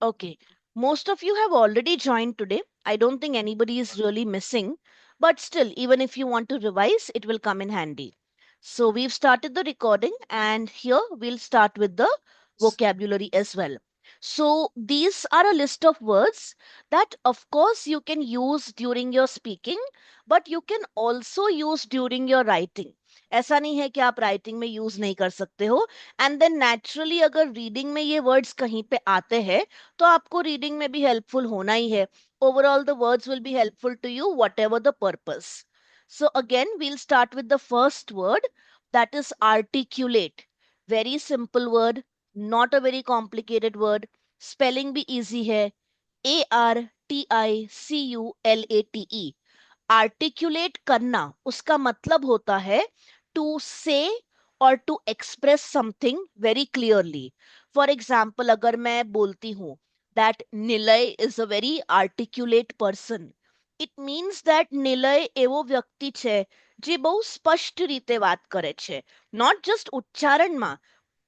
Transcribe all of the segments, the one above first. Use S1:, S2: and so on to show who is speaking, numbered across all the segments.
S1: Okay. Most of you have already joined today. I don't think anybody is really missing, but still, even if you want to revise, it will come in handy. So we've started the recording, and here we'll start with the vocabulary as well. So these are a list of words that, of course, you can use during your speaking, but you can also use during your writing. ऐसा नहीं है कि आप writing में use नहीं कर सकते हो. एंड देन नेचुरली अगर रीडिंग में ये वर्ड्स कहीं पे आते हैं तो आपको रीडिंग में भी हेल्पफुल होना ही है. Overall the words will be helpful to you whatever the purpose. So again we'll start with the first word, that is articulate. Very simple word, not a very complicated word. Spelling भी easy है. Articulate. Articulate करना उसका मतलब होता है to say और to express something very clearly. For example, अगर मैं बोलती हूँ that Nilay is a very articulate person, it means that Nilay એવો વ્યક્તિ છે જે બહુ સ્પષ્ટ રીતે વાત કરે છે. નોટ જસ્ટ ઉચ્ચારણમાં,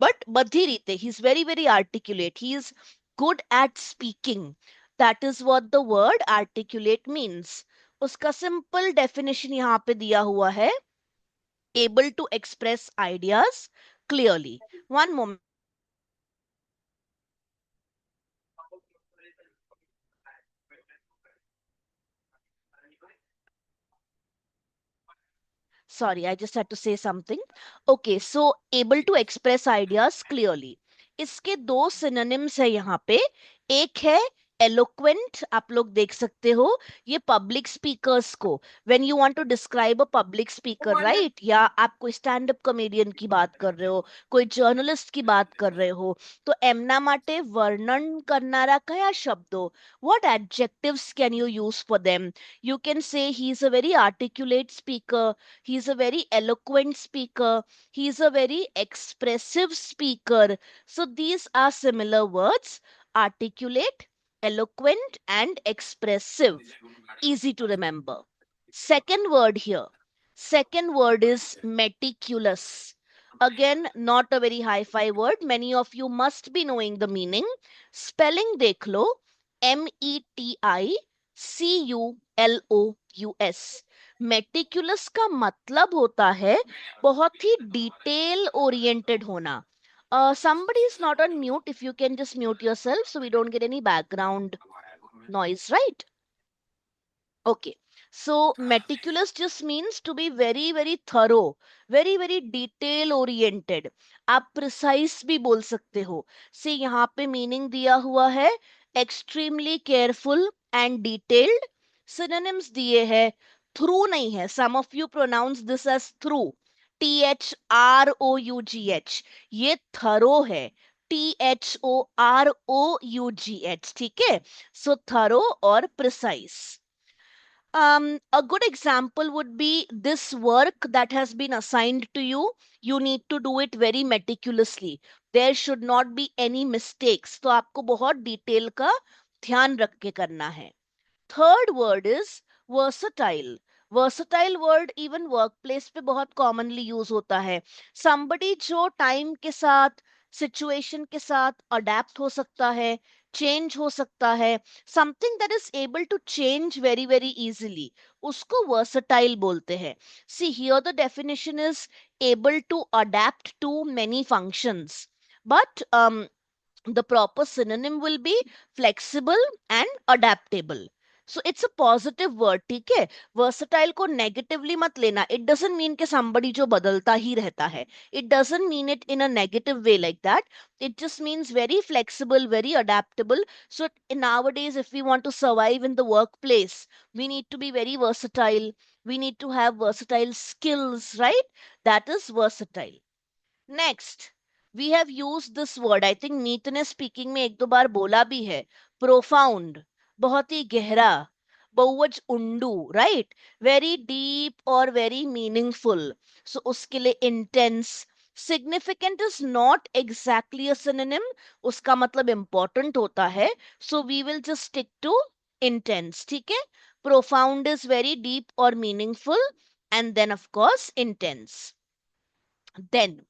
S1: બટ બધી રીતે. He is very very articulate, he is good at speaking. That is what the word articulate means. उसका सिंपल डेफिनेशन यहाँ पे दिया हुआ है, able to express ideas clearly. One moment. Sorry, I just had to say something. Okay, so able to express ideas clearly. इसके दो synonyms है यहाँ पे. एक है eloquent, आप लोग देख सकते हो. ये public speakers को, when you want to describe a public speaker, right? या आप कोई stand up comedian की बात कर रहे हो, कोई journalist की बात कर रहे हो, तो એમના માટે વર્ણન કરનારા કયા શબ્દો? What adjectives can you use for them? You can say he is a very articulate speaker, he's a very eloquent speaker, he's a very expressive speaker. So these are similar words: articulate, eloquent, and expressive. Easy to remember. Second word here. Second word is meticulous. Again, not a very high fi word. Many of you must be knowing the meaning. Spelling dekh lo. Meticulous. Meticulous का मतलब होता है बहुत ही detail oriented होना. Somebody is not on mute. If you can just mute yourself so we don't get any background noise, right? Okay. So meticulous just means to be very very thorough, very very detail oriented. आप precise भी बोल सकते हो. See, यहाँ पे meaning दिया हुआ है extremely careful and detailed. Synonyms दिए हैं. Through नहीं है. Some of you pronounce this as through. THROUGH. ये thorough है. THOROUGH. ठीक है. So thorough और precise. A good example would be this work that has been assigned to you. You need to do it very meticulously. There should not be any mistakes. तो आपको बहुत detail का ध्यान रख के करना है. Third word is versatile. Versatile word even workplace पे बहुत commonly use होता है. Somebody जो time के साथ, situation के साथ adapt हो सकता है, change हो सकता है. Something that is able to change very very easily. उसको versatile बोलते हैं. See, here the definition is able to adapt to many functions. But the proper synonym will be flexible and adaptable. So it's a positive word. ठीक है. Versatile को negatively मत लेना. It doesn't mean कि somebody जो बदलता ही रहता है. It doesn't mean it in a negative way like that. It just means very flexible, very adaptable. So nowadays, if we want to survive in the workplace, we need to be very versatile. We need to have versatile skills, right? That is versatile. Next, we have use this word. I think Meet ने speaking में एक दो बार बोला भी है. Profound, बहुत ही गहरा. बहुवच उंडू, राइट? वेरी डीप और वेरी मीनिंगफुल. सो उसके लिए intense. Significant is not exactly a synonym. उसका मतलब इंपॉर्टेंट होता है. So we will just stick to intense. ठीक है. प्रोफाउंड इज वेरी डीप और meaningful, and then of course intense. Then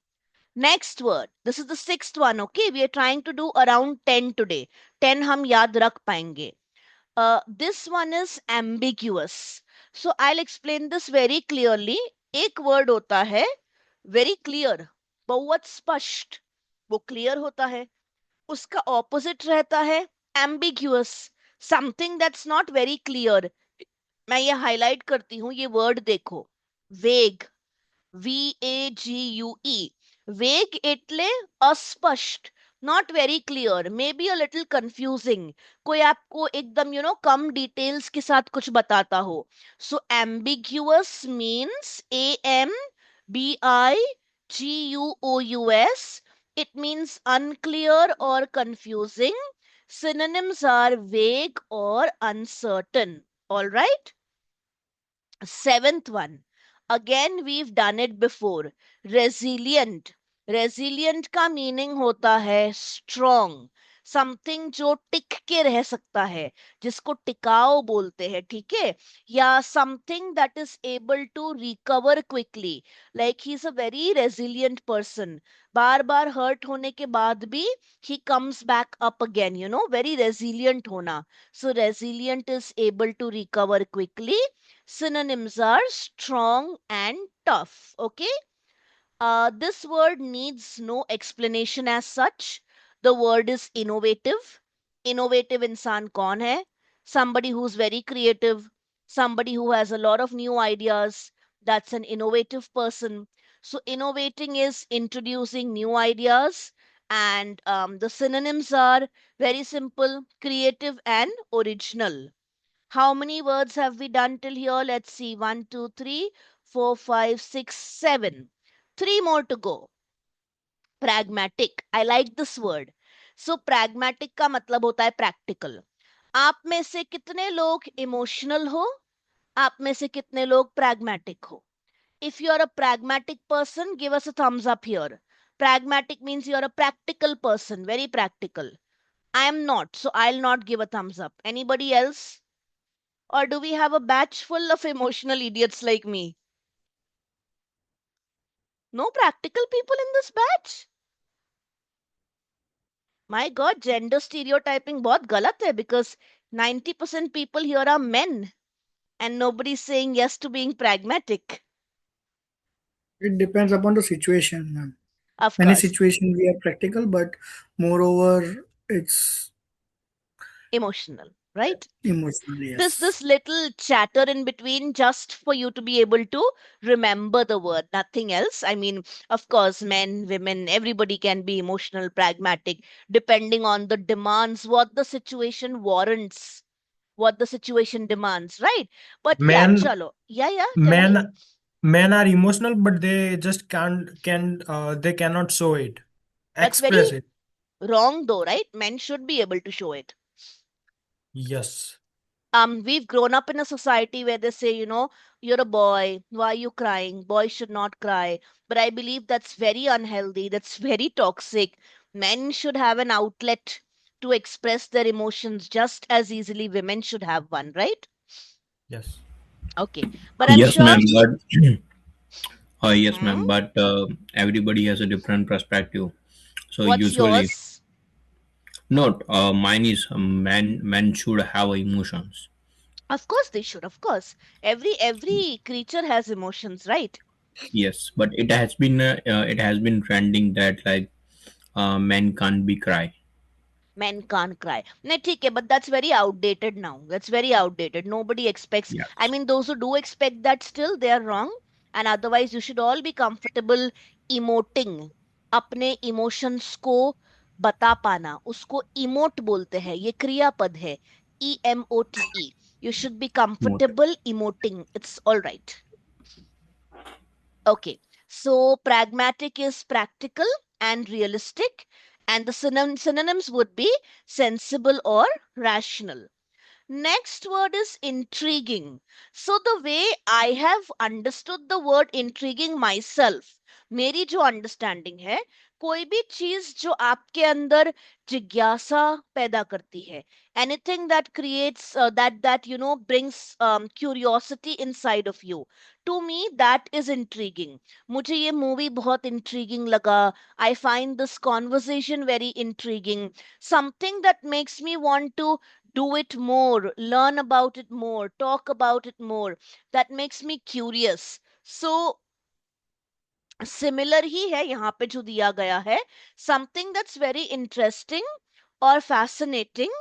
S1: Next word. This is the sixth one. Okay, we are trying to do around 10 today. 10 हम याद रख पाएंगे. This one is ambiguous. So I'll explain this very clearly. एक word होता है very clear, बहुत स्पष्ट, वो clear होता है. उसका opposite रहता है ambiguous, something that's not very clear. मैं ये highlight करती हूँ, ये word देखो. Vague. VAGUE. Vague એટલે अस्पष्ट, not very clear, maybe a little confusing. कोई आपको एकदम कम डिटेल्स के साथ कुछ बताता हो. So ambiguous means AMBIGUOUS. It means unclear or confusing. Synonyms are vague or uncertain. All right. Seventh one. Again, we've done it before. Resilient. Resilient का meaning होता है स्ट्रॉन्ग, समथिंग जो टिक के रह सकता है, जिसको टिकाऊ बोलते हैं, ठीक है. या something that is able to recover quickly, like he is a very resilient person. बार बार हर्ट होने के बाद भी he comes back up again, very resilient होना. So resilient is able to recover quickly. Synonyms are strong and tough. Okay. This word needs no explanation as such. The word is innovative. Innovative insan kaun hai? Somebody who's very creative, somebody who has a lot of new ideas. That's an innovative person. So, innovating is introducing new ideas, and the synonyms are very simple, creative, and original. How many words have we done till here? Let's see. One, two, three, four, five, six, seven. Three more to go. Pragmatic. I like this word. So pragmatic का मतलब होता है practical. आप में से कितने लोग emotional हो? आप में से कितने लोग pragmatic हो? If you are a pragmatic person, give us a thumbs up here. Pragmatic means you are a practical person, very practical. I am not, so I'll not give a thumbs up. Anybody else? Or do we have a batch full of emotional idiots like me? No practical people in this batch? My God, gender stereotyping बहुत गलत है, because 90% people here are men and nobody's saying yes to being pragmatic.
S2: It depends upon the situation, ma'am.
S1: Of
S2: Many
S1: course,
S2: situations we are practical, but moreover, it's
S1: emotional, right?
S2: emotional.
S1: This
S2: Yes.
S1: little chatter in between, just for you to be able to remember the word, nothing else. I mean, of course, men, women, everybody can be emotional, pragmatic, depending on the demands, what the situation warrants, what the situation demands, right? But yeah,
S3: Men
S1: chalo. Yeah, tell me.
S3: men men are emotional, but they just they cannot show it,
S1: That's very
S3: express it.
S1: wrong though, right? Men should be able to show it.
S3: Yes.
S1: We've grown up in a society where they say, you're a boy, why are you crying? Boys should not cry. But I believe that's very unhealthy, that's very toxic. Men should have an outlet to express their emotions just as easily women should have one, right?
S3: Yes.
S1: Okay, but I'm
S4: Yes,
S1: sure.
S4: ma'am. But yes,
S1: Hmm,
S4: ma'am. But everybody has a different perspective. So
S1: what's
S4: usually,
S1: yours?
S4: not mine is men should have emotions.
S1: Of course they should, of course. Every creature has emotions, right?
S4: Yes, but it has been trending that like men can't be cry.
S1: Men can't cry. No, ठीक है, but that's very outdated now. That's very outdated. Nobody expects. I
S4: Yes.
S1: mean, those who do expect that still, they are wrong. And otherwise, you should all be comfortable emoting. अपने emotions को बता पाना, उसको emote बोलते हैं. ये क्रियापद है. EMOTE. You should be
S4: Not.
S1: comfortable emoting. It's all right. Okay, so pragmatic is practical and realistic, and the synonyms would be sensible or rational. Next word is intriguing. So the way I have understood the word intriguing myself, मेरी जो understanding है, कोई भी चीज जो आपके अंदर जिज्ञासा पैदा करती है, anything that creates that brings curiosity inside of you, to me that is intriguing. मुझे ये मूवी बहुत intriguing लगा. I find this conversation very intriguing. Something that makes me want to do it more, learn about it more, talk about it more, that makes me curious. So similar ही है यहाँ पे जो दिया गया है, समथिंग दैट्स वेरी इंटरेस्टिंग और fascinating.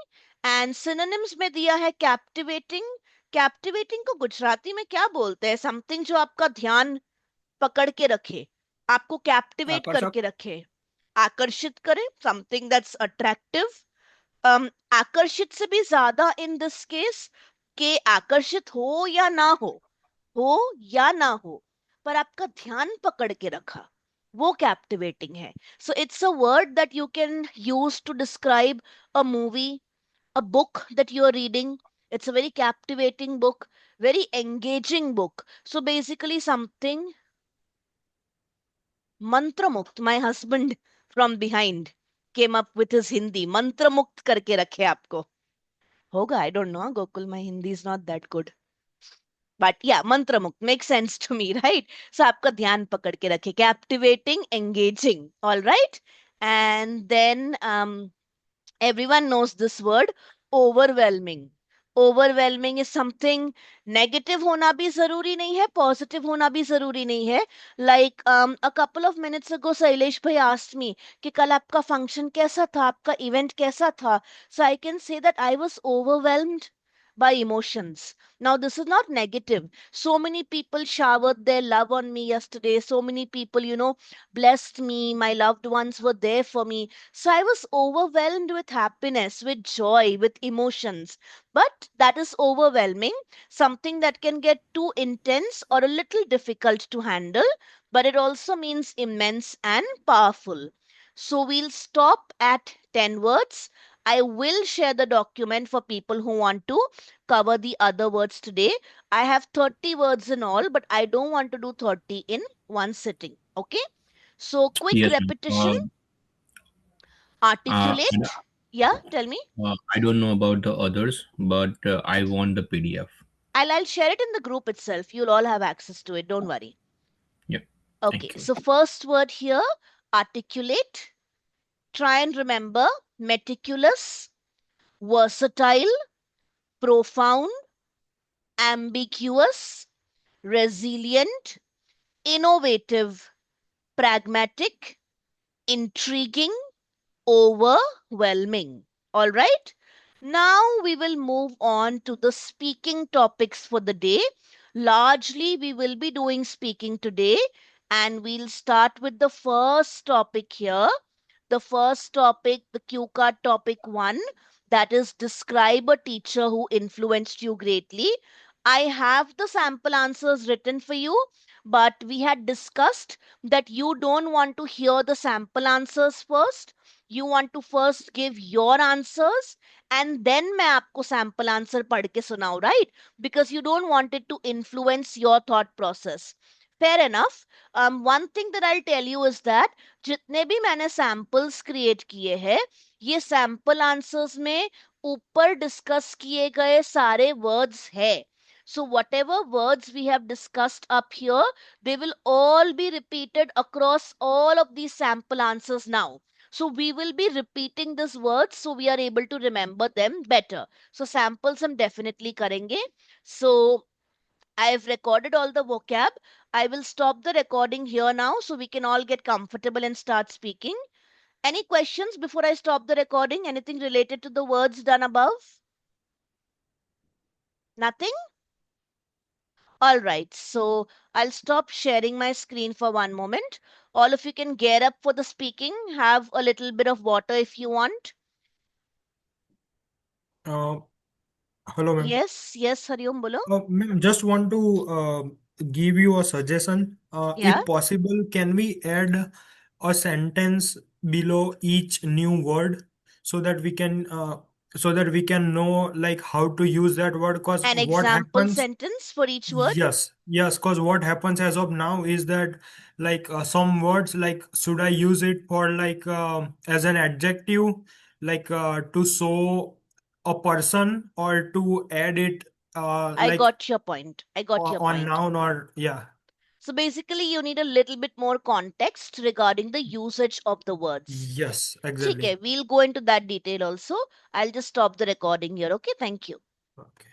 S1: And synonyms में दिया है कैप्टिवेटिंग. कैप्टिवेटिंग को गुजराती में क्या बोलते हैं? समथिंग जो आपका ध्यान पकड़ के रखे, आपको कैप्टिवेट
S3: आकर्षक।
S1: करके रखे, आकर्षित करे, समथिंग दैट्स अट्रैक्टिव. आकर्षित से भी ज्यादा इन दिस केस, के आकर्षित हो या ना हो, पर आपका ध्यान पकड़ के रखा, वो कैप्टिवेटिंग है. So it's a word that you can use to describe a movie, a book that you are reading. It's a very captivating book, very engaging book. So basically, something mantramukt. My husband from behind came up with his Hindi. Mantramukt करके रखे आपको. होगा, I don't know. Gokul, my Hindi is not that good. But yeah, mantramukt makes sense to me, right? So आपका ध्यान पकड़ के रखे. Captivating, engaging. All right. And then everyone knows this word, overwhelming. Overwhelming is something negative होना भी जरूरी नहीं है, positive होना भी जरूरी नहीं है. Like a couple of minutes ago Shailesh भाई asked me कि कल आपका function कैसा था, आपका event कैसा था. So I can say that I was overwhelmed by emotions. Now, this is not negative. So many people showered their love on me yesterday. So many people, blessed me. My loved ones were there for me. So I was overwhelmed with happiness, with joy, with emotions. But that is overwhelming, something that can get too intense or a little difficult to handle. But it also means immense and powerful. So we'll stop at 10 words. I will share the document for people who want to cover the other words today. I have 30 words in all, but I don't want to do 30 in one sitting. Okay? So, quick
S4: Yes, ma'am.
S1: repetition,
S4: And,
S1: articulate. Yeah, tell me.
S4: I don't know about the others, but I want the PDF.
S1: I'll share it in the group itself. You'll all have access to it. Don't worry.
S4: Yep.
S1: Okay,
S4: Thank you.
S1: so first word here, articulate. Try and remember meticulous, versatile, profound, ambiguous, resilient, innovative, pragmatic, intriguing, overwhelming. All right. Now we will move on to the speaking topics for the day. Largely, we will be doing speaking today, and we'll start with the first topic here. The first topic, the cue card topic one, that is describe a teacher who influenced you greatly. I have the sample answers written for you, but we had discussed that you don't want to hear the sample answers first. You want to first give your answers and then मैं आपको sample answer पढ़ के सुनाऊं, right? Because you don't want it to influence your thought process. Fair enough. One thing that I'll tell you is that जितने भी मैंने samples create किए हैं, ये सैंपल आंसर्स में ऊपर डिस्कस किए गए सारे वर्ड्स है. So whatever words we have discussed up here, they will all be repeated across all of these sample answers now. So we will be repeating these words so we are able to remember them better. So samples हम definitely करेंगे. So I've recorded all the vocab. I will stop the recording here now so we can all get comfortable and start speaking. Any questions before I stop the recording? Anything related to the words done above? Nothing? All right. So I'll stop sharing my screen for one moment. All of you can gear up for the speaking. Have a little bit of water if you want.
S3: Uh, Hello, ma'am.
S1: Yes, Hariom, bolo.
S3: Ma'am, just want to give you a suggestion.
S1: Yeah.
S3: If possible, can we add a sentence below each new word so that we can so that we can know like how to use that word. Because
S1: An
S3: what
S1: example
S3: happens,
S1: sentence for each word.
S3: yes, because what happens as of now is that like some words, like should I use it for like as an adjective, like to show a person, or to add it
S1: I
S3: like
S1: got your point. I got your
S3: on
S1: point.
S3: noun, or yeah.
S1: So basically, you need a little bit more context regarding the usage of the words.
S3: Yes,
S1: Okay,
S3: exactly.
S1: we'll go into that detail also. I'll just stop the recording here. Okay, thank you.
S3: Okay.